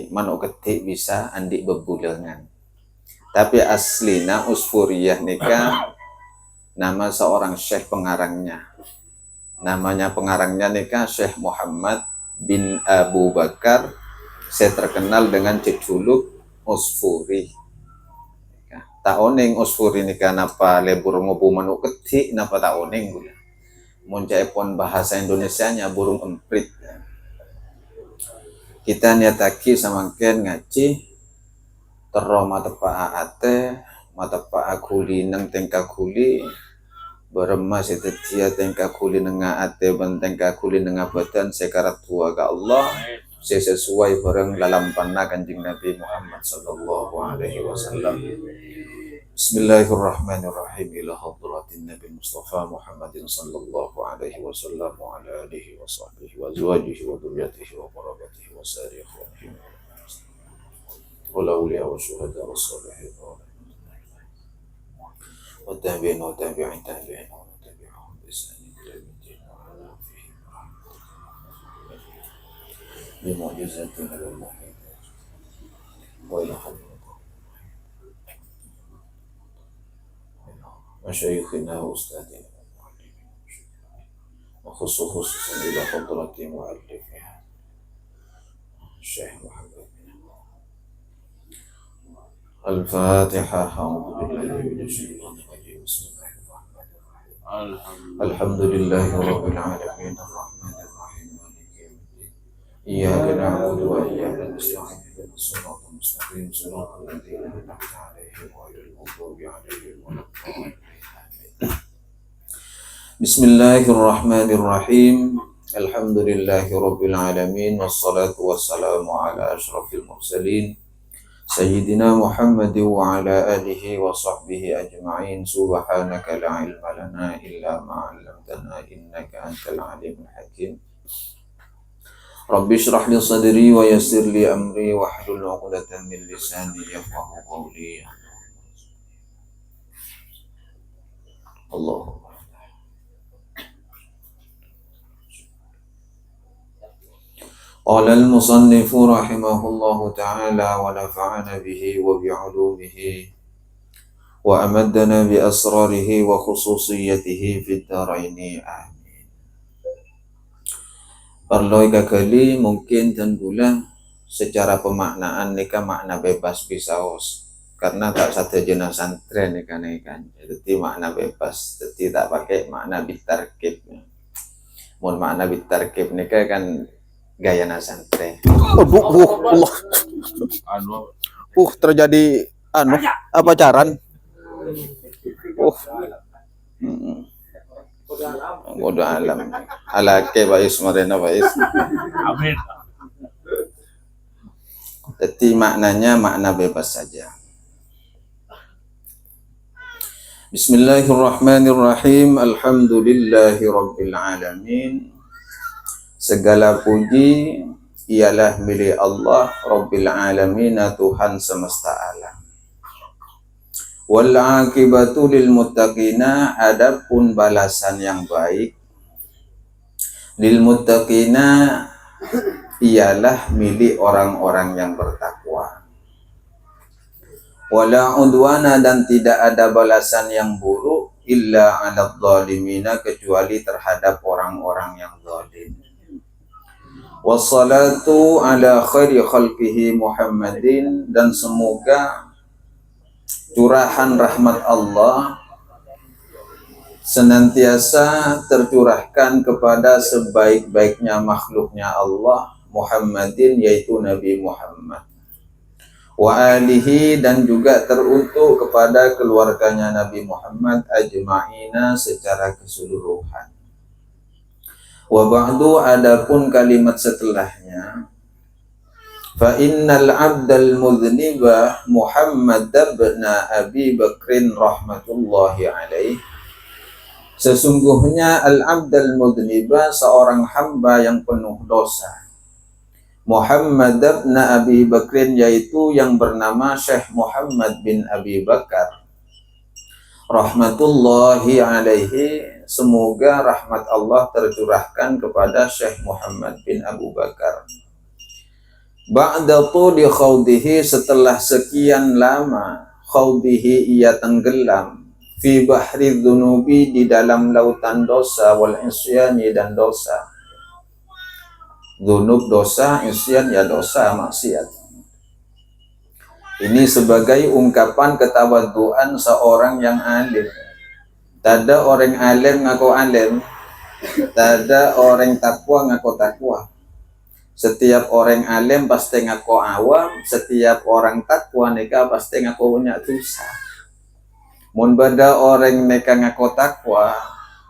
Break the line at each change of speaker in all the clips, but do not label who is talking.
manuk ketik bisa andik bebulengan. Tapi aslina Usfuriyah nikah nama seorang syekh pengarangnya. Namanya pengarangnya nikah Syekh Muhammad bin Abu Bakar. Saya terkenal dengan jejuluk Usfuri. Taoning Usfuri nikah napa lebur ngobu manuk ketik napa taoning gula. Muncaipun bahasa Indonesianya burung emprit. Kita niataki samangken ngaji terro matepa ate matepa akuli nang tengka kuli beremas itu dia tengka kuli nenga ate bentengka kuli nenga badan sekarat tua ga Allah sesuai bareng dalam panah Kanjeng Nabi Muhammad sallallahu alaihi wasallam. Bismillahirrahmanirrahim. Ila hadratin Nabi Mustafa Muhammadin sallallahu alaihi wasallam wa ala alihi wa sahbihi wa azwajihi wa dhurriyyatihi wa qarabatihi wa sari ikhwanihi wa awliya wa syuhada wa salihin wa tabi'in wa tabi'in tabi'in wa tabi'ahum bi ihsan ila yaumil bi mu'jizatin al-mu'min wa ila مشايخنا وأستاذنا وخصوصا إلى حضرة مؤلفها الشيخ محمد الفاتحة. أعوذ بالله من الشيطان الرجيم. بسم الله الرحمن الرحيم. الحمد لله رب العالمين الرحمن الرحيم مالك يوم الدين إياك نعبد وإياك نستعين اهدنا الصراط المستقيم صراط الذين أنعمت عليهم غير المغضوب عليهم ولا الضالين. Bismillahirrahmanirrahim. Alhamdulillahirabbil alamin wassalatu wassalamu ala asyrafil mursalin sayyidina Muhammad wa ala alihi wa sahbihi ajma'in. Subhanaka la ilma lana illa ma 'allamtana innaka antal alimul hakim. Rabbi shrah li sadri wa yassir li amri wahlul 'uqdatam min lisani yafqahu qawli. Allahumma qala al-musannifu rahimahullahu ta'ala wa nafa'ana bihi wa bi'ulumihi wa amaddana bi asrarihi wa khususiyatihi fid dharaini amin. Perlu kali mungkin dan gula secara pemaknaan nikah makna bebas bisaos karena tak satu jenis santren nikah kan jadi makna bebas jadi tak pakai makna bitarkib. Mun makna bitarkib nikah kan gaya nasantren.
Terjadi apa caran?
Godo alam. Alake bais marena bais.
Amin.
Jadi maknanya makna bebas saja. Bismillahirrahmanirrahim. Alhamdulillahirabbil alamin. Segala puji ialah milik Allah Rabbil Alamin, Tuhan semesta alam. Wal aqibatu lil muttaqina, adapun balasan yang baik lil muttaqina ialah milik orang-orang yang bertakwa. Wala udwana, dan tidak ada balasan yang buruk illa 'alal zalimina, kecuali terhadap orang-orang yang zalim. Wassalatu ala khairi khalqihi Muhammadin, dan semoga curahan rahmat Allah senantiasa tercurahkan kepada sebaik-baiknya makhluknya Allah Muhammadin, yaitu Nabi Muhammad, wa alihi, dan juga teruntuk kepada keluarganya Nabi Muhammad ajma'ina secara keseluruhan. Wa ba'du, adapun kalimat setelahnya, fa innal abdal mudhniba Muhammad ibn Abi Bakrin rahmatullahi alaih, sesungguhnya al abdal mudhniba seorang hamba yang penuh dosa, Muhammad ibn Abi Bakrin, yaitu yang bernama Syekh Muhammad bin Abi Bakar rahmatullahi alaihi, semoga rahmat Allah tercurahkan kepada Syekh Muhammad bin Abu Bakar. Ba'da tuli khawdihi, setelah sekian lama khawdihi ia tenggelam fi bahri dzunubi, di dalam lautan dosa, wal isyani dan dosa. Dzunub dosa, isyan ya dosa maksiat. Ini sebagai ungkapan ketawaduan seorang yang alim. Tada orang alim ngaku alim, tada orang takwa ngaku takwa. Setiap orang alim pasti ngaku awam, setiap orang takwa neka pasti ngaku punya dosa. Mun bada orang neka ngaku takwa,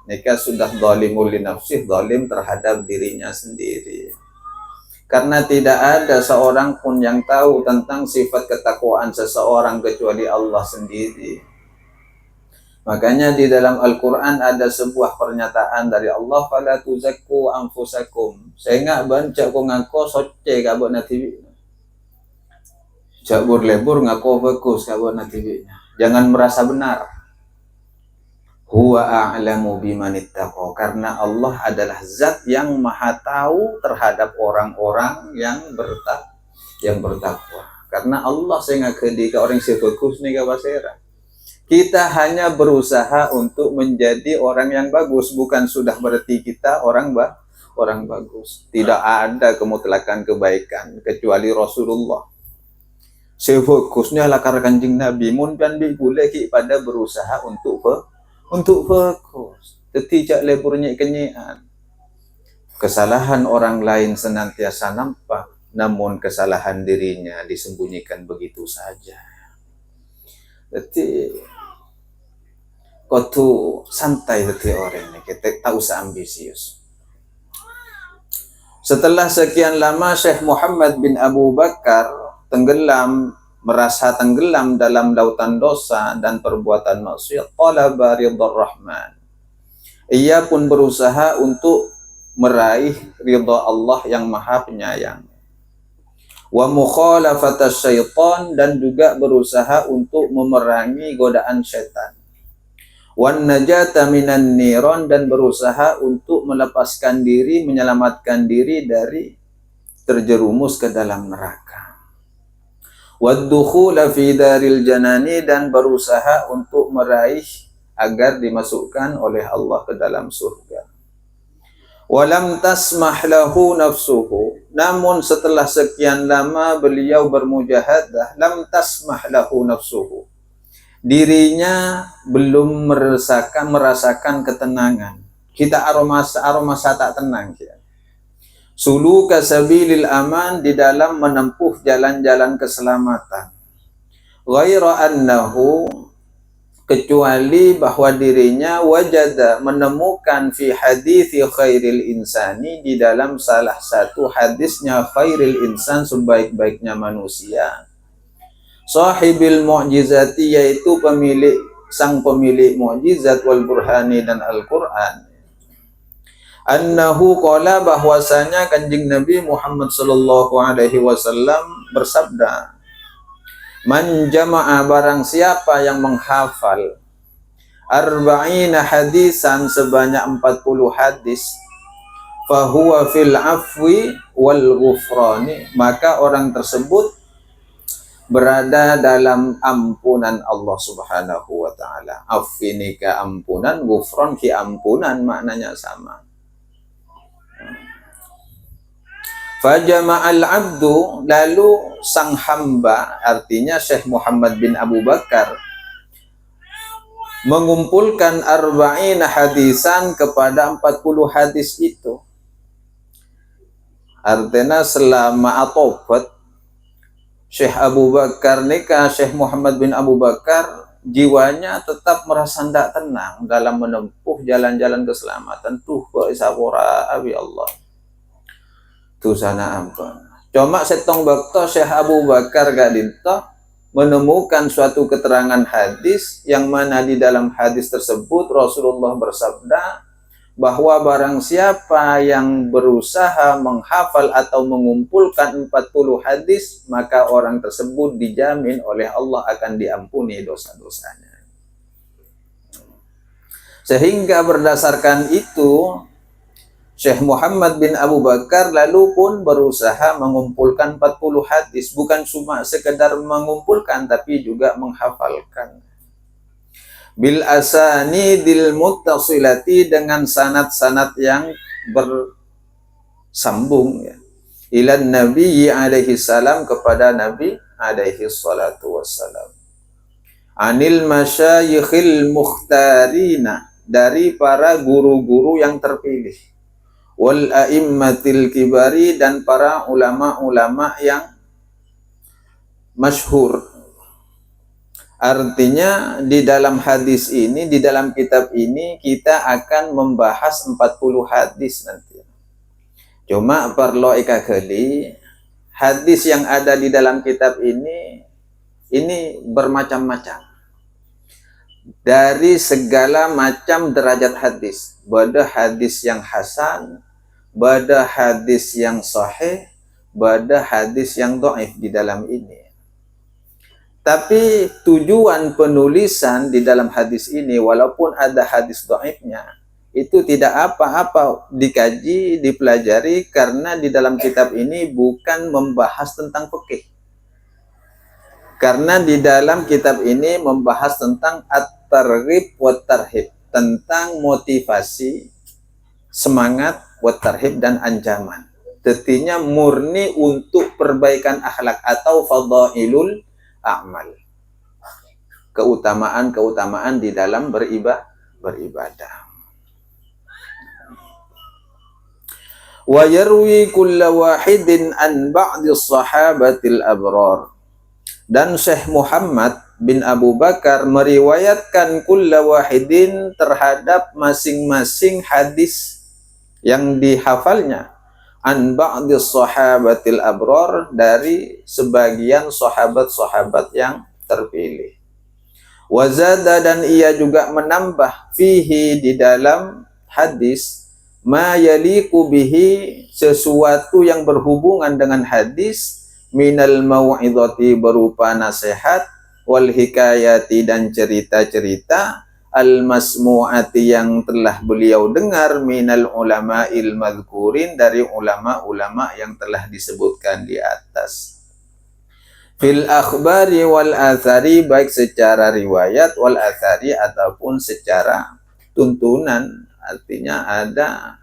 neka sudah zalimul li nafsih, zalim terhadap dirinya sendiri. Karena tidak ada seorang pun yang tahu tentang sifat ketakwaan seseorang kecuali Allah sendiri. Makanya di dalam Al-Quran ada sebuah pernyataan dari Allah, fala tuzakku anfusakum. Saya nggak baca ko ngako soce kabut nanti. Jabur lebur ngako fokus kabut nanti. Jangan merasa benar. Huwa a'lamu bimanittaqo, karena Allah adalah zat yang maha tahu terhadap orang-orang yang bertakwa. Karena Allah saya nggak ketika orang si fokus nih kabasera. Kita hanya berusaha untuk menjadi orang yang bagus, bukan sudah berarti kita orang bagus. Tidak ada kemutlakan kebaikan kecuali Rasulullah. Sefokusnya lakar kanjeng Nabi, mun kan boleh pada berusaha untuk fokus. Tidak leburnya kenyian. Kesalahan orang lain senantiasa nampak, namun kesalahan dirinya disembunyikan begitu saja. Jadi kau tuh santai hati orang ini, kita tak usah ambisius. Setelah sekian lama Syekh Muhammad bin Abu Bakar merasa tenggelam dalam lautan dosa dan perbuatan maksiat. Talaba ridhar Rahman. Ia pun berusaha untuk meraih ridha Allah yang Maha Penyayang. Wa mukhalafatas syaitan, dan juga berusaha untuk memerangi godaan syaitan. Wan najata minan niron, dan berusaha untuk melepaskan diri, menyelamatkan diri dari terjerumus ke dalam neraka. Wad dukhula fi daril janani, dan berusaha untuk meraih agar dimasukkan oleh Allah ke dalam surga. Walam tasmah lahu nafsuhu, namun setelah sekian lama beliau bermujahadah, lam tasmah lahu nafsuhu, dirinya belum merasakan ketenangan. Kita aromasa tak tenang ya. Suluka sabilil aman, di dalam menempuh jalan-jalan keselamatan. Ghaira annahu, kecuali bahwa dirinya wajada, menemukan fi hadithi khairil insani, di dalam salah satu hadisnya khairil insan, sebaik-baiknya manusia. Sahibil mu'jizati, yaitu sang pemilik mu'jizat, wal burhani, dan Al-Quran. Annahu qala, bahwasanya kanjeng Nabi Muhammad sallallahu alaihi wasallam bersabda, man jama'a, barang siapa yang menghafal arba'ina hadisan, sebanyak 40 hadis, fahuwa fil afwi wal ghufrani, maka orang tersebut berada dalam ampunan Allah Subhanahu wa ta'ala. Afwi ini keampunan, ghufran keampunan, maknanya sama. Fajama'al abdu, lalu sang hamba, artinya Syekh Muhammad bin Abu Bakar, mengumpulkan arba'ina hadisan kepada 40 hadis itu. Artinya selama atobat Syekh Abu Bakar nikah, Syekh Muhammad bin Abu Bakar jiwanya tetap merasa tidak tenang dalam menempuh jalan-jalan keselamatan. Tuh kok isapora abi Allah. Tuh sana ampun. Cuma setong bakto Syekh Abu Bakar gak dinto menemukan suatu keterangan hadis yang mana di dalam hadis tersebut Rasulullah bersabda bahwa barang siapa yang berusaha menghafal atau mengumpulkan 40 hadis, maka orang tersebut dijamin oleh Allah akan diampuni dosa-dosanya. Sehingga berdasarkan itu Syekh Muhammad bin Abu Bakar lalu pun berusaha mengumpulkan 40 hadis, bukan cuma sekedar mengumpulkan tapi juga menghafalkan. Bil asanidil muttasilati, dengan sanad-sanad yang bersambung ya. Ilan Nabi alaihi salam, kepada Nabi alaihi salatu wassalam. Anil masyayikhil mukhtarina, dari para guru-guru yang terpilih. Wal a'immatil kibari, dan para ulama-ulama yang masyhur. Artinya di dalam hadis ini, di dalam kitab ini kita akan membahas 40 hadis nanti. Cuma perlu ikakali, hadis yang ada di dalam kitab ini bermacam-macam. Dari segala macam derajat hadis. Ada hadis yang hasan, ada hadis yang sahih, ada hadis yang dhaif di dalam ini. Tapi tujuan penulisan di dalam hadis ini, walaupun ada hadis dhaifnya, itu tidak apa-apa dikaji, dipelajari, karena di dalam kitab ini bukan membahas tentang fikih. Karena di dalam kitab ini membahas tentang at-targhib wa tarhib, tentang motivasi, semangat, wa tarhib, dan ancaman. Tentunya murni untuk perbaikan akhlak atau fadailul a'mal. Keutamaan-keutamaan di dalam beribadah. Wa yarwi kulla wahidin an ba'di sahabatil abrar. Dan Syekh Muhammad bin Abu Bakar meriwayatkan kulla wahidin, terhadap masing-masing hadis yang dihafalnya, an ba'di sahabatil abrar, dari sebagian sahabat-sahabat yang terpilih. Wazada, dan ia juga menambah, fihi, di dalam hadis, ma yaliku bihi, sesuatu yang berhubungan dengan hadis, minal mau'idhati, berupa nasihat, wal hikayati, dan cerita-cerita, al masmu'ati, yang telah beliau dengar, minal ulama'il madhkurin, dari ulama-ulama yang telah disebutkan di atas. Fil akhbari wal athari, baik secara riwayat, wal athari, ataupun secara tuntunan. Artinya ada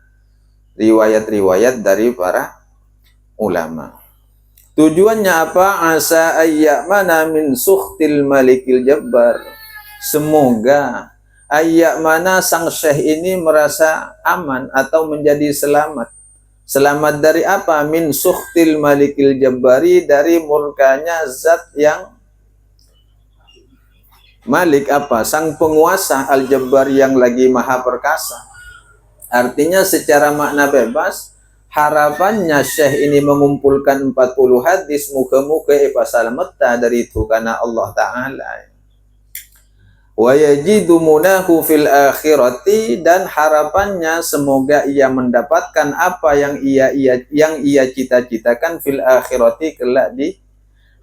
riwayat-riwayat dari para ulama. Tujuannya apa? Asa ayyamana min sukhtil malikil jabbar. Semoga ayyamana, sang syekh ini merasa aman atau menjadi selamat. Selamat dari apa? Min sukhtil malikil jabbari, dari murkanya zat yang malik, apa? Sang penguasa, al-jabbar, yang lagi maha perkasa. Artinya secara makna bebas, harapannya syekh ini mengumpulkan 40 hadis, muka-muka pasal mata dari itu karena Allah Ta'ala. Wa yajidu munahu fil akhirati, dan harapannya semoga ia mendapatkan apa yang ia cita-citakan, fil akhirati, kelak di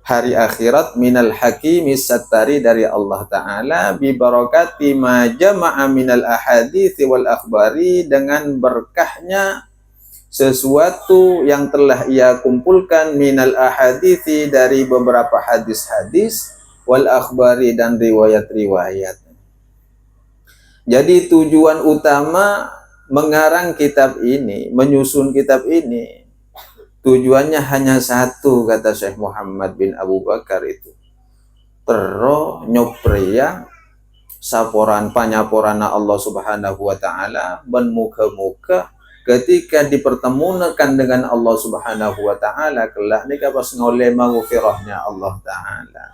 hari akhirat, minal hakimis sattari, dari Allah Ta'ala, bi barakati ma jama'a minal ahadithi wal akhbari, dengan berkahnya sesuatu yang telah ia kumpulkan, minal ahadithi, dari beberapa hadis-hadis, wal akhbari, dan riwayat-riwayat. Jadi tujuan utama mengarang kitab ini, menyusun kitab ini, tujuannya hanya satu, kata Syekh Muhammad bin Abu Bakar itu. Terus nyopreya saporan panyaporana Allah Subhanahu wa Ta'ala, ben muka-muka ketika dipertemukan dengan Allah Subhanahu wa Ta'ala kelak nika pas ngoleh maghfirahnya Allah Ta'ala.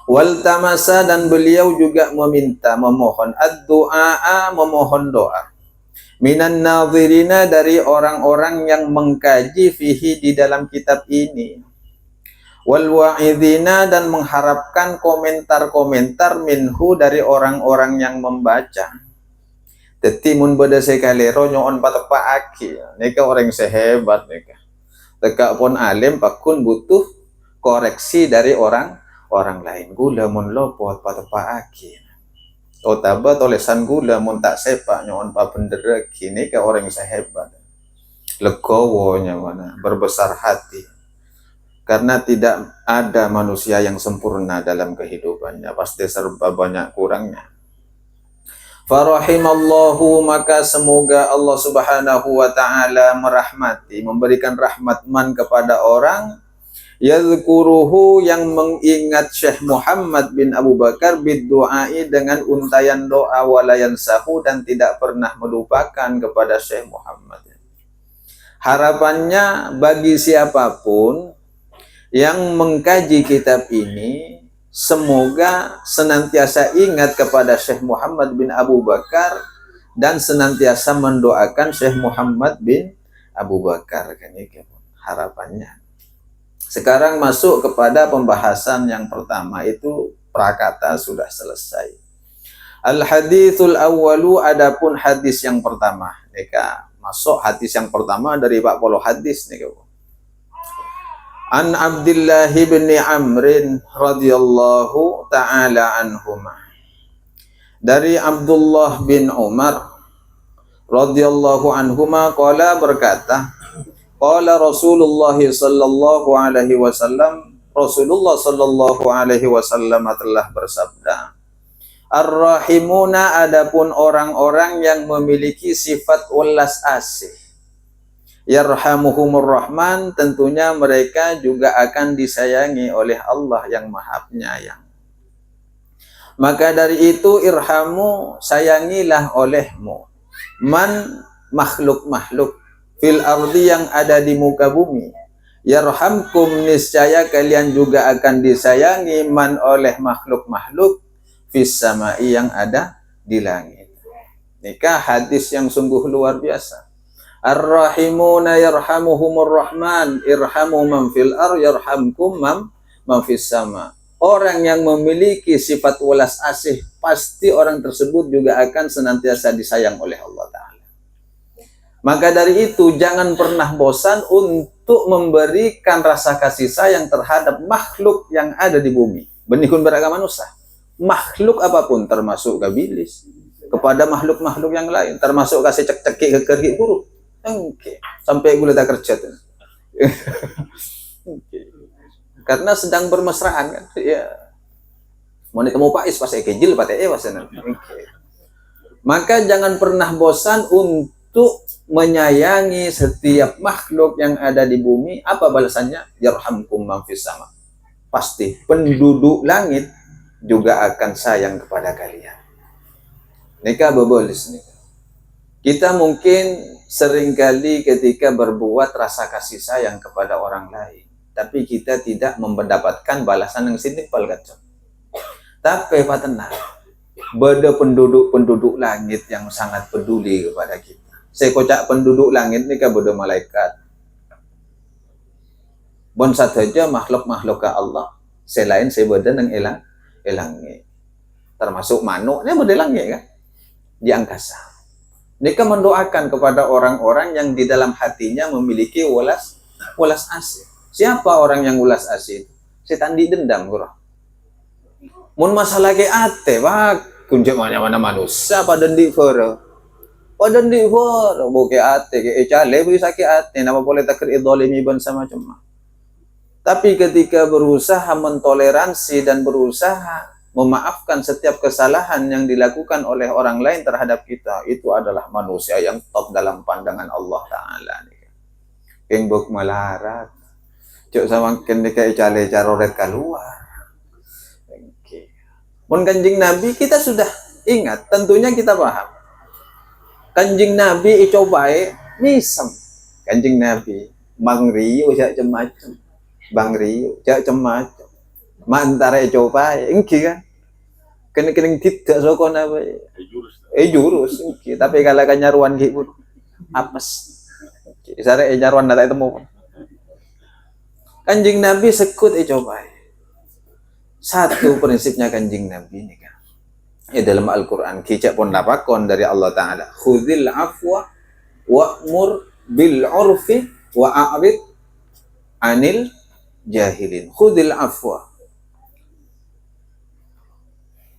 Wal tamasa, dan beliau juga meminta, memohon, ad-du'a, memohon doa, minan nadhirina, dari orang-orang yang mengkaji fihi, di dalam kitab ini, wal wa'idhina, dan mengharapkan komentar-komentar, minhu, dari orang-orang yang membaca. Teti mun beda sekalero nyoon patepaaki, nika orang sehebat nika. Teka pun alim pakun butuh koreksi dari orang lain. Gula mun lopot patepaaki. Oh taba tolesan gula mun tak sepak nyon pa bendera kini ke orang sehebat. Legowonya mana berbesar hati. Karena tidak ada manusia yang sempurna dalam kehidupannya, pasti serba banyak kurangnya. Farahimallahu, maka semoga Allah Subhanahu wa taala merahmati, memberikan rahmat man kepada orang yadhkuruhu yang mengingat Syekh Muhammad bin Abu Bakar bidduai dengan untayan doa walayan sahu dan tidak pernah melupakan kepada Syekh Muhammad. Harapannya bagi siapapun yang mengkaji kitab ini, semoga senantiasa ingat kepada Syekh Muhammad bin Abu Bakar dan senantiasa mendoakan Syekh Muhammad bin Abu Bakar. Kan itu harapannya. Sekarang masuk kepada pembahasan yang pertama, itu prakata sudah selesai. Al-hadithul awwalu, adapun hadis yang pertama. Nika masuk hadis yang pertama dari 40 hadis nih. An Abdullah bin Amrin radhiyallahu taala anhuma. Dari Abdullah bin Umar radhiyallahu anhuma qala, berkata, qala Rasulullah sallallahu alaihi wasallam, Rasulullah sallallahu alaihi wasallam telah bersabda, ar-rahimuna, adapun orang-orang yang memiliki sifat welas asih, yarhamuhumur rahman, tentunya mereka juga akan disayangi oleh Allah yang Maha Penyayang. Maka dari itu irhamu, sayangilah olehmu man, makhluk-makhluk fil ardi, yang ada di muka bumi. Yarhamkum, niscaya kalian juga akan disayangi man, oleh makhluk-makhluk fis samai, yang ada di langit. Nikah hadis yang sungguh luar biasa. Ar-rahimuna yarhamuhumur rahman, irhamu man fil ar yarhamkum man fis sama. Orang yang memiliki sifat welas asih, pasti orang tersebut juga akan senantiasa disayang oleh Allah Ta'ala. Maka dari itu jangan pernah bosan untuk memberikan rasa kasih sayang terhadap makhluk yang ada di bumi. Benikun beragama manusia, makhluk apapun, termasuk gabilis, kepada makhluk-makhluk yang lain, termasuk kasih cek-cekik ke kergi buruk. Sampai gula tak kerja tuh. Karena sedang bermesraan kan. Ya. Mau ditemu Pak Is pas kejil patee wasanan. Maka jangan pernah bosan untuk menyayangi setiap makhluk yang ada di bumi. Apa balasannya? Yarhamkum man fis sama. Pasti penduduk langit juga akan sayang kepada kalian. Nikah bobolis nih. Kita mungkin seringkali ketika berbuat rasa kasih sayang kepada orang lain, tapi kita tidak mendapatkan balasan yang setimpal kan. Tapi Pak tenang, ada penduduk langit yang sangat peduli kepada kita. Saya kocak penduduk langit ini kan ada malaikat. Bon saja makhluk-makhluk ke Allah, selain saya badan yang elangnya. Termasuk manuk, ini berdelangnya kan di angkasa. Mereka mendoakan kepada orang-orang yang di dalam hatinya memiliki welas asih. Siapa orang yang welas asih? Setan didendam, kurang. Mun masalah ke ate, pak, kunjung mana manusia pada di fora. Pada di fora, buke ate, ke ecale bisa ke ate, nama boleh takir idolimi ban sama cuma. Tapi ketika berusaha mentoleransi dan berusaha memaafkan setiap kesalahan yang dilakukan oleh orang lain terhadap kita, itu adalah manusia yang top dalam pandangan Allah Ta'ala. Yang buk melarat, cuk sama ketika icale caroret keluar. Mun kanjing Nabi kita sudah ingat, tentunya kita paham. Kanjing Nabi icobae misem. Kanjing Nabi Bang Rio jak cemacem. Bang Rio jak cemacem. Mantara coba engki kan kena tidak sokon apa jurus engki, tapi kalau kan nyaruan ki pun apes sare nyaruan ndak temu kanjing Nabi sekut coba. Satu prinsipnya kanjing Nabi ini kan dalam Al-Qur'an kicak pun lapakon dari Allah Ta'ala, khudhil afwa wa'mur bil urfi wa'arid anil jahilin. Khudhil afwa,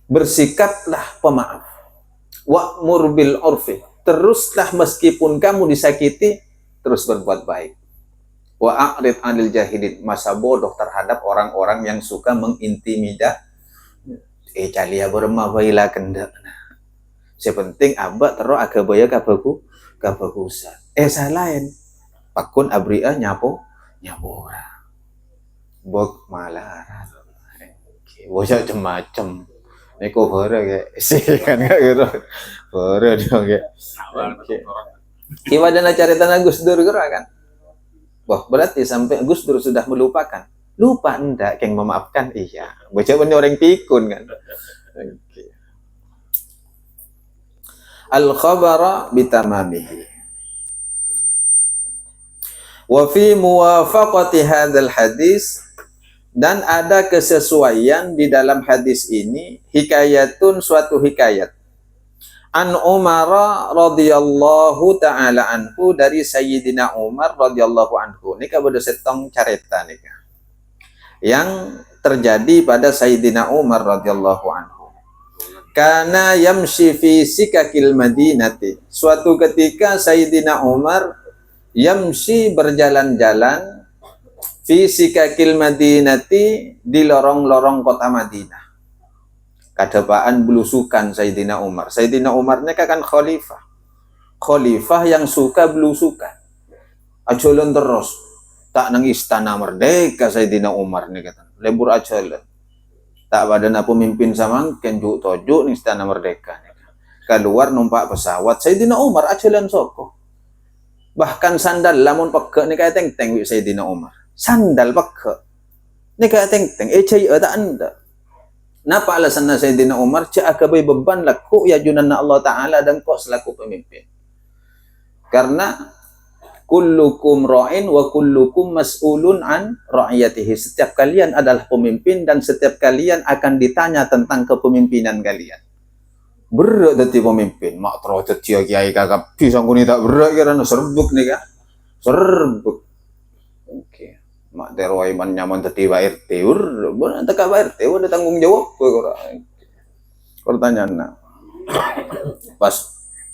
bersikaplah pemaaf. Wa'mur bil urfi, teruslah meskipun kamu disakiti, terus berbuat baik. Wa'arid 'anil jahilin, masa bodoh terhadap orang-orang yang suka mengintimidasi. Calia bermah baila kendak. Sepenting abak terus agak baya kabagusan. Salain. Pakun abria nyapora. Bok malaran. Bocah macam. Neko hore ke. Sih kan gak gitu. Hore dong ke. Gimana caritan Gus Dur kan? Wah, berarti sampai Gus Dur sudah melupakan. Lupa enggak yang memaafkan? Iya. Bocah bener orang pikun kan. Okay. Al-khabara bitamamihi. Wa fi muwafaqati hadzal hadis, dan ada kesesuaian di dalam hadis ini, hikayatun, suatu hikayat. An Umar radhiyallahu taala anhu, dari Sayyidina Umar radhiyallahu anhu. Ini kabar setong carita nih, yang terjadi pada Sayyidina Umar radhiyallahu anhu. Kana yamshi fi sikakil Madinati. Suatu ketika Sayyidina Umar yamshi, berjalan-jalan, fi sikakil Madinati, di lorong-lorong kota Madinah. Kadapaan belusukan Sayyidina Umar. Sayyidina Umar ini kan khalifah. Khalifah yang suka belusukan. Ajolan terus. Tak nang istana merdeka Sayyidina Umar ini kata. Lebur ajolan. Tak badan pemimpin sama kenjuk tojuk nih istana merdeka. Keluar numpak pesawat. Sayyidina Umar ajolan soko. Bahkan sandal lamun peke ni kaya teng-teng Sayyidina Umar. Sandal peke. Ni kaya teng-teng. Cai tak anda. Napa alasannya Sayyidina Umar? Ca'akabai beban laku ya junanna Allah Ta'ala dan kau selaku pemimpin. Karena kullukum ra'in wa kullukum mas'ulun an ra'iyatihi. Setiap kalian adalah pemimpin dan setiap kalian akan ditanya tentang kepemimpinan kalian. Berat dadi pemimpin. Mak terus cia kiai kakak pisang kuni tak berat karena serbuk nih kak. Serbuk. Oke. Mak terus iman nyaman dadi RT. Benar tak RT ada tanggung jawab pertanyaan. Pas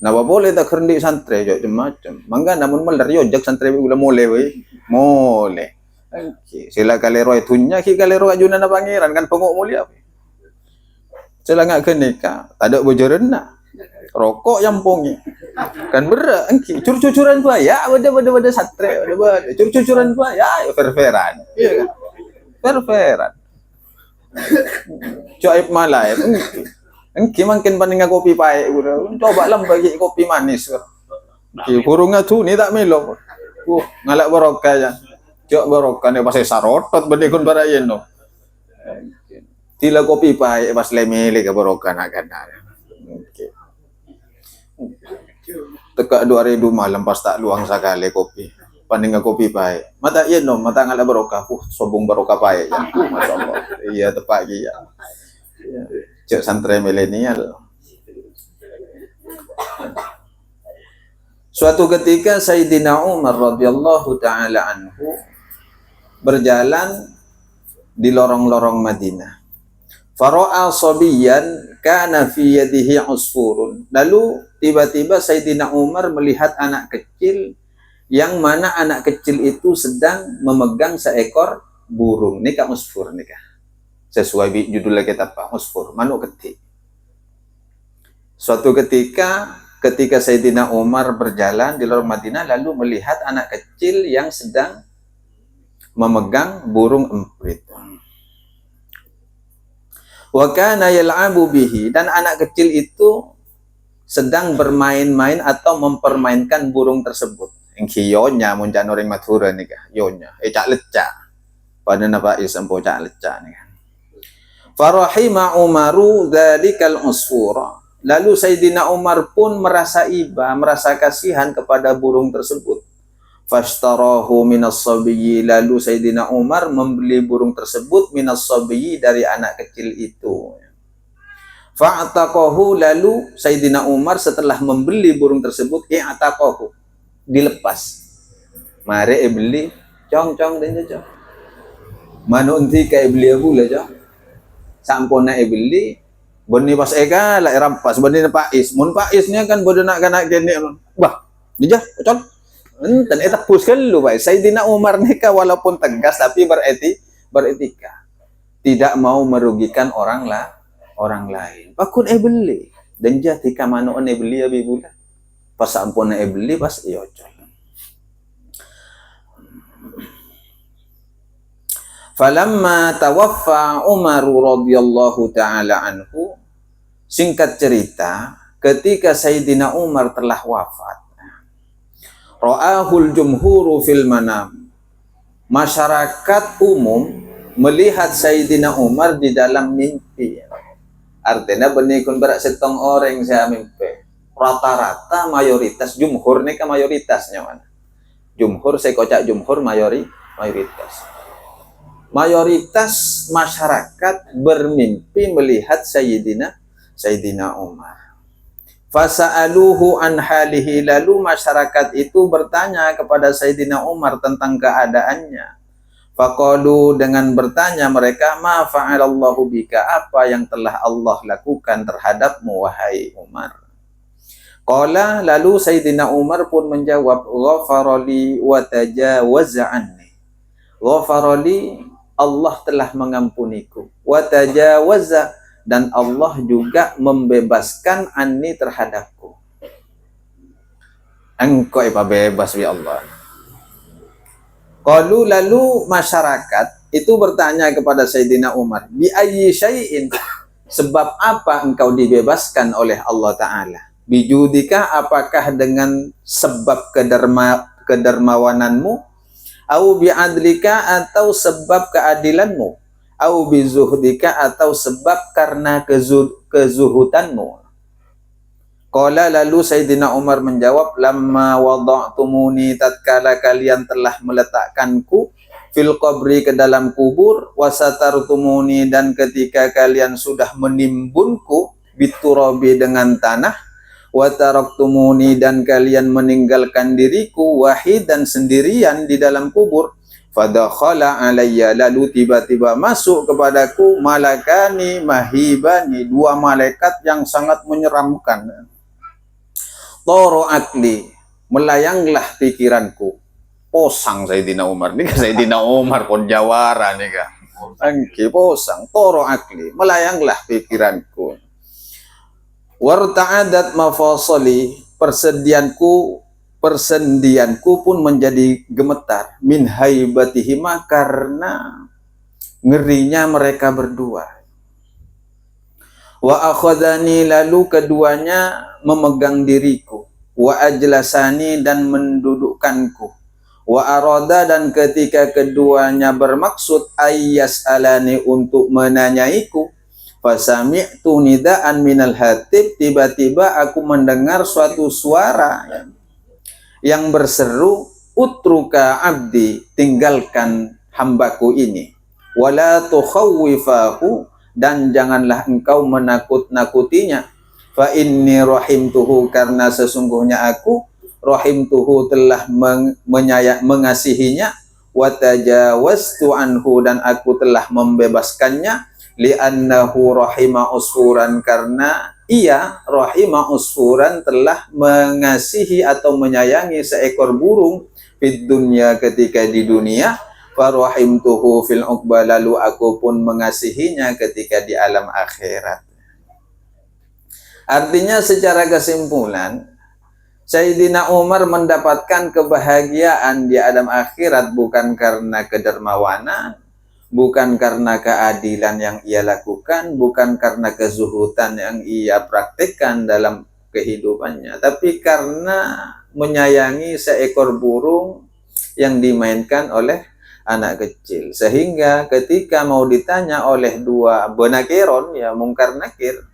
napa boleh tak kerendik santri jo macam. Mangga namun meler yo jak santri ulah mole we. Mole. Oke. Sila kalero itunya ki kalero ajunan pangeran kan penguk mulia. Sila ngak kenika, tak ada bojoran nak. Rokok yang pongi. Kan berat engki cur-cucuran buaya, beda satre, beda cur-cucuran buaya, fer-feran. Iya kan? Fer-feran. Coib malai engki makin banding kopi pae udah. Coba lam bagi kopi manis. Ki burungnya tu ni tak melo. Ngalak barokah ya. Cok barokah ni pasai sarotot bandingkun barayen no. Tila kopi pae pas lemele ke barokah nak kan. Okey. Teka 2000 malam pas tak luang sekali kopi. Panding kopi pae. Mata iya no, mata ngala barokah. Sobong barokah pae ya. Masyaallah. Iya tepak iki ya. Cek santri milenial. Suatu ketika Sayyidina Umar radhiyallahu taala anhu berjalan di lorong-lorong Madinah. Fara'a sabiyan kana fi yadihi usfurun. Lalu tiba-tiba Sayyidina Umar melihat anak kecil, yang mana anak kecil itu sedang memegang seekor burung. Nikah usfur nikah. Sesuai judul kitab apa? Usfur, manuk kecil. Suatu ketika Sayyidina Umar berjalan di lorong Madinah lalu melihat anak kecil yang sedang memegang burung emprit. Wa kana yal'abu bihi, dan anak kecil itu sedang bermain-main atau mempermainkan burung tersebut. Engki yonya muncan orang Madura nih kah? Yonya, cak lecak. Pada napa isampo cak lecak nih kan. Farahima Umaru dzalikal usfura. Lalu Sayyidina Umar pun merasa iba, merasa kasihan kepada burung tersebut. Fashtarahu minas sabiyyi, lalu Sayyidina Umar membeli burung tersebut minas sabiyyi, dari anak kecil itu. Fa'ataqahu, lalu Sayyidina Umar setelah membeli burung tersebut, i'taqahu, dilepas. Mari beli, cong dan cong. Manunti kai beli pula cong. Sampona beli, Beni pas eka lah rampas beni pais. Mun paisnya kan bodoh nak gini. Wah, dijah pecol. Enten eta puskeun lu bae. Sayyidina Umar nika walaupun tegas tapi beretika. Tidak mau merugikan orang lain. Pakun beli. Dan jati ka manoon beli abi bulan. Pas ampun beli pas iocol. Falamma tawaffa Umar radhiyallahu taala anhu, singkat cerita, ketika Sayyidina Umar telah wafat, ra'ahul jumhuru fil manam, masyarakat umum melihat Sayyidina Umar di dalam mimpi. Artinya benikun berak setong orang saya mimpi. Rata-rata mayoritas jumhur nih ke mayoritasnya mana? Jumhur saya kocak jumhur mayoritas. Mayoritas masyarakat bermimpi melihat Sayyidina Umar. Fasa'aluhu an halihi, lalu masyarakat itu bertanya kepada Sayyidina Umar tentang keadaannya. Faqalu, dengan bertanya mereka, ma fa'alallahu bika, apa yang telah Allah lakukan terhadapmu wahai Umar. Qala, lalu Sayyidina Umar pun menjawab, ghafarali wa tajawaza anni. Ghafarali, Allah telah mengampuniku. Wa tajawaza, dan Allah juga membebaskan anni terhadapku. Engkau bebas ya Allah. Qalu, lalu masyarakat itu bertanya kepada Sayyidina Umar, bi ayyi syai'in, sebab apa engkau dibebaskan oleh Allah Ta'ala? Bijudika, apakah dengan sebab kedermawananmu? Au bi'adlika, atau sebab keadilanmu? Au bizuhdika, atau sebab karena kezuhutanmu? Qala, lalu Sayyidina Umar menjawab, lamma wada'tumuni, tatkala kalian telah meletakkanku fil qabri, ke dalam kubur, wasatartumuni, dan ketika kalian sudah menimbunku biturabi, dengan tanah, wataraktumuni, dan kalian meninggalkan diriku wahid, dan sendirian di dalam kubur, fadakhala alayya, lalu tiba-tiba masuk kepadaku malakani mahibani, dua malaikat yang sangat menyeramkan. Toro akli, melayanglah pikiranku. Posang Sayyidina Umar, nih Sayyidina Umar pun jawara nih kah. Angki posang, toro akli, melayanglah pikiranku. Warta'adat mafasali, persendianku pun menjadi gemetar, min haibatihima, karena ngerinya mereka berdua. Wa akhadani, lalu keduanya memegang diriku. Wa ajlasani, dan mendudukkanku. Wa arada, dan ketika keduanya bermaksud ayyas alani, untuk menanyaiku, fasami'tu nidaan minal hatib, tiba-tiba aku mendengar suatu suara yang berseru, utruka abdi, tinggalkan hambaku ini, wala tukhawwifahu, dan janganlah engkau menakut-nakutinya, fa inni rahimtuhu, karena sesungguhnya aku rahimtuhu, telah mengasihinya, wa tajawaztu anhu, dan aku telah membebaskannya, li'annahu rahima usfuran, karena ia rahima usfuran, telah mengasihi atau menyayangi seekor burung fid dunya, ketika di dunia, farahimtuhu fil uqba, lalu aku pun mengasihinya ketika di alam akhirat. Artinya secara kesimpulan, Sayyidina Umar mendapatkan kebahagiaan di alam akhirat bukan karena kedermawanan, bukan karena keadilan yang ia lakukan, bukan karena kezuhutan yang ia praktikkan dalam kehidupannya, tapi karena menyayangi seekor burung yang dimainkan oleh anak kecil. Sehingga ketika mau ditanya oleh dua bonakeron, ya mungkar nakir,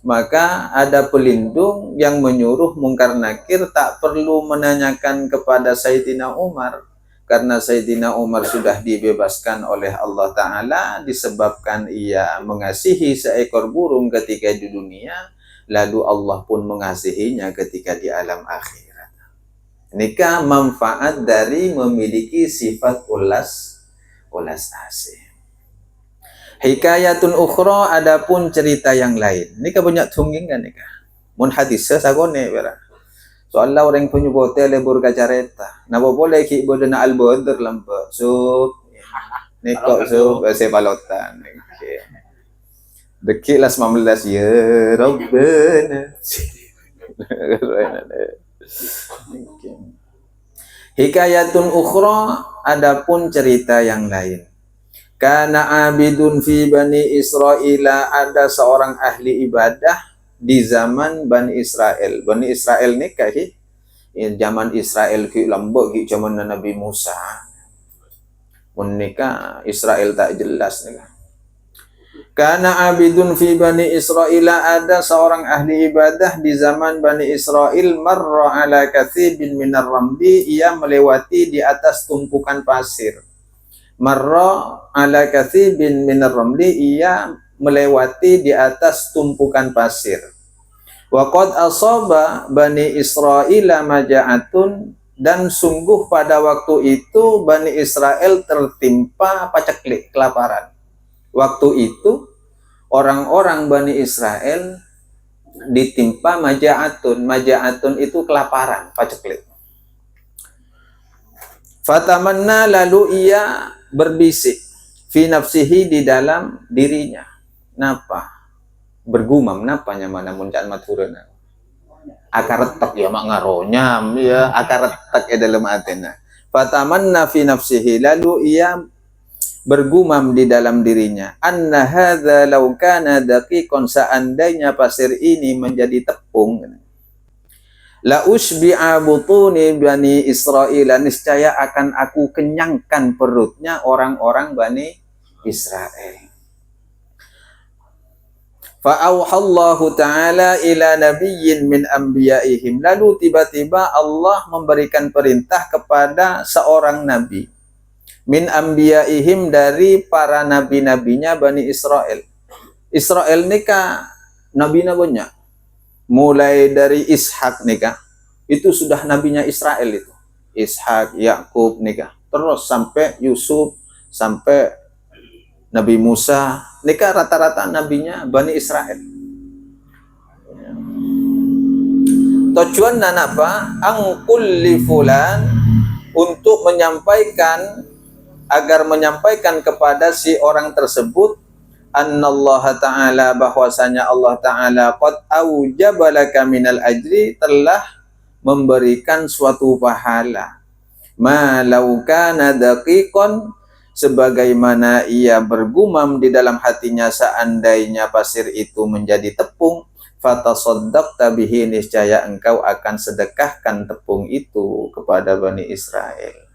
maka ada pelindung yang menyuruh mungkar nakir tak perlu menanyakan kepada Sayyidina Umar, karena Sayyidina Umar sudah dibebaskan oleh Allah Ta'ala disebabkan ia mengasihi seekor burung ketika di dunia, lalu Allah pun mengasihinya ketika di alam akhirat. Nikah manfaat dari memiliki sifat ulas asih. Hikayatun ukhra, adapun cerita yang lain. Nika banyak tungging kan nika. Mun hadis sagone bara. Soalnya orang punya bote lebur ka careta. Na boleh ki bodena al bodr lampa. So niko so base balotan. Deki las 15 ya Rabbana. Hikayatun ukhra, adapun cerita yang lain. Kana abidun fi Bani Israila, ada seorang ahli ibadah di zaman Bani Israel. Bani Israel ni kahi zaman Israel ki lambok ki zaman Nabi Musa. Mun nika Israel tak jelas nika. Kana abidun fi Bani Israila, ada seorang ahli ibadah di zaman Bani Israel, marra ala katsibin minar ramli, ia melewati di atas tumpukan pasir. Marra ala katsibin minar ramli, ia melewati di atas tumpukan pasir. Wa qad asaba Bani Israila maja'atun, dan sungguh pada waktu itu Bani Israel tertimpa paceklik, kelaparan. Waktu itu orang-orang Bani Israel ditimpa maja'atun. Maja'atun itu kelaparan, paceklik. Fatamanna, lalu ia berbisik, fi nafsihi, di dalam dirinya. Napa? Bergumam, napanya mana muncan maturana. Akar retak ya mak ngaronya, ya akar retak ya dalam atena. Fatamanna fi nafsihi, lalu ia bergumam di dalam dirinya, anna hadza law kana daqiqan, seandainya pasir ini menjadi tepung, la usbi'a butuni Bani Israil, niscaya akan aku kenyangkan perutnya orang-orang Bani Israel. Fa'auhallahu ta'ala ila nabiyyin min anbiya'ihim, lalu tiba-tiba Allah memberikan perintah kepada seorang nabi, min anbiya'ihim, dari para nabi-nabinya Bani Israel. Israel nikah nabinya banyak. Mulai dari Ishak nikah, itu sudah nabinya Israel itu. Ishak, Yakub nikah. Terus sampai Yusuf, sampai Nabi Musa, nikah rata-rata nabinya Bani Israel. Tujuan apa? Angkulli fulan, untuk menyampaikan, agar menyampaikan kepada si orang tersebut, annallaha ta'ala, bahwasanya Allah ta'ala, qad aujaba laka minal ajri, telah memberikan suatu pahala, ma law kana daqiqan, sebagaimana ia bergumam di dalam hatinya, seandainya pasir itu menjadi tepung, fatasaddaqta bihi, niscaya engkau akan sedekahkan tepung itu kepada Bani Israel.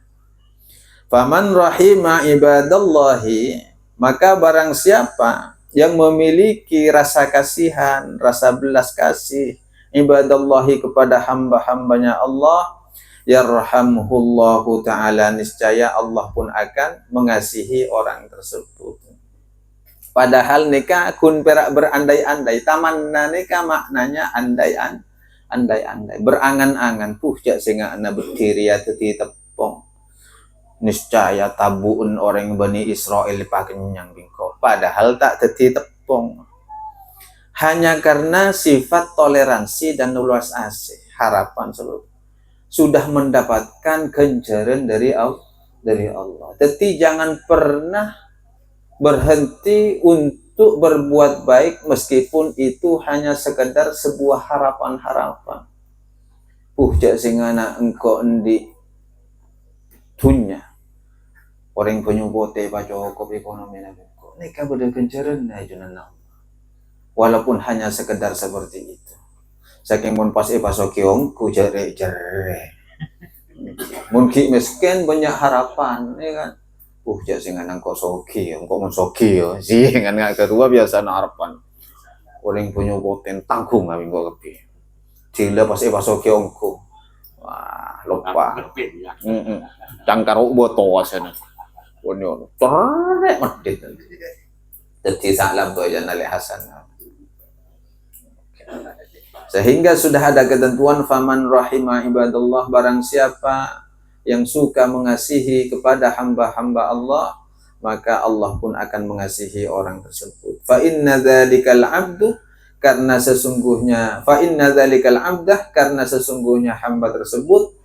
Faman rahima ibadallahi, maka barang siapa yang memiliki rasa kasihan, rasa belas kasih, ibadallahi, kepada hamba-hambanya Allah, yarhamhullahu ta'ala, niscaya Allah pun akan mengasihi orang tersebut. Padahal nikah kun perak berandai-andai, tamanna nikah maknanya andai-andai, berangan-angan, jak singa ana betiri atau tepung. Niscaya tabuun orang Bani Israel pakenyang bingko, padahal tak teti tepung. Hanya karena sifat toleransi dan luas asih, harapan seluruh sudah mendapatkan ganjaran dari Allah. Jadi jangan pernah berhenti untuk berbuat baik, meskipun itu hanya sekedar sebuah harapan-harapan. Jak singana engkau endi dunya, orang penyubote pacokop ekonomi nabungko, mereka berkencaran aja, walaupun hanya sekedar seperti itu. Saking pun pas pasokiong ku jere, mungkin miskin banyak harapan, ya kan? Jak singan angko soki, angko mensoki, sih kan nggak kedua biasa harapan. Orang penyubote tanggung ngabing gua kepi, cila pas pasokiong ku, wah lupa, cangkaro boto asana. Punyo terek medit. Dadi salam tu aja nali hasan. Sehingga sudah ada ketentuan, faman rahima ibadallah, barang siapa yang suka mengasihi kepada hamba-hamba Allah, maka Allah pun akan mengasihi orang tersebut. Fa inna dzalikal 'abdu, karena sesungguhnya karena sesungguhnya hamba tersebut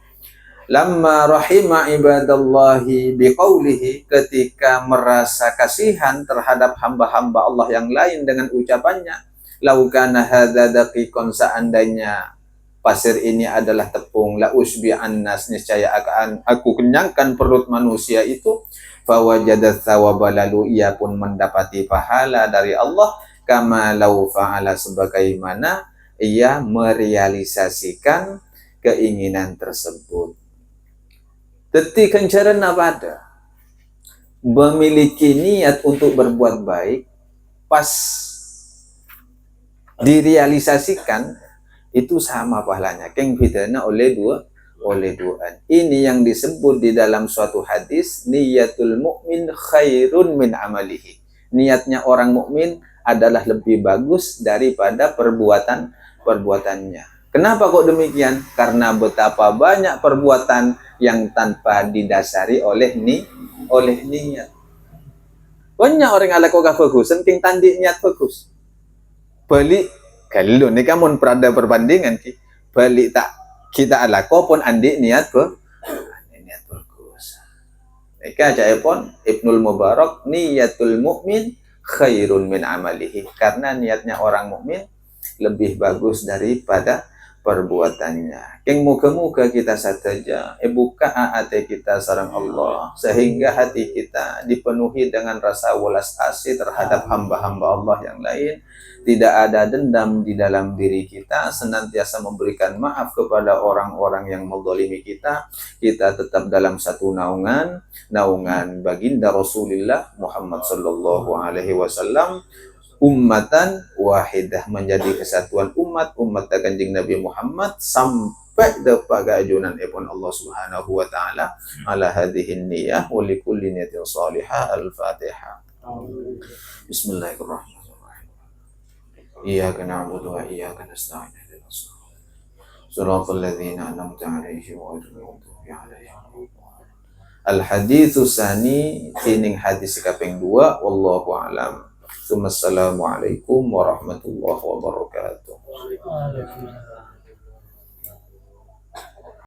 lamma rahima ibadallahi biqaulihi, ketika merasa kasihan terhadap hamba-hamba Allah yang lain dengan ucapannya, lau kana hadza daqiqan, seandainya pasir ini adalah tepung, la usbi annas, niscaya akan aku kenyangkan perut manusia itu, fawajadat thawaba, lalu ia pun mendapati pahala dari Allah, kama lau fa'ala, sebagaimana ia merealisasikan keinginan tersebut. Deti kencaran pada memiliki niat untuk berbuat baik, pas direalisasikan itu sama pahalanya. Keng bidana oleh duaan. Ini yang disebut di dalam suatu hadis, niyatul mukmin khairun min amalihi. Niatnya orang mukmin adalah lebih bagus daripada perbuatannya. Kenapa kok demikian? Karena betapa banyak perbuatan yang tanpa didasari oleh niat. Banyak orang ala kok bagus, penting tandi niat bagus. Balik kalau ni kamu berada perbandingan ki, balik tak kita ala kok pun andi niat bagus. Eka jaya pun Ibnul Mubarak, niyatul mukmin khairun min amalihi, karena niatnya orang mukmin lebih bagus daripada perbuatannya. Keng muka-muka kita saja buka hati kita sareng Allah, sehingga hati kita dipenuhi dengan rasa welas asih terhadap hamba-hamba Allah yang lain. Tidak ada dendam di dalam diri kita, senantiasa memberikan maaf kepada orang-orang yang menzalimi kita. Kita tetap dalam satu naungan baginda Rasulullah Muhammad sallallahu alaihi wasallam, ummatan wahidah, menjadi kesatuan umat Kanjeng Nabi Muhammad sampai dapat keajunan ipun Allah Subhanahu wa taala. Ala hadhihi niyyah wa likulli niyatin salihah. Al-Fatihah. Bismillahirrahmanirrahim. Iyyaka na'budu wa iyyaka nasta'in. Shiratal ladzina an'amta 'alaihim ghairil maghdubi 'alaihim waladdallin. Al-haditsu tsani, tining hadis kaping 2, wallahu a'lam. Assalamualaikum warahmatullahi wabarakatuh.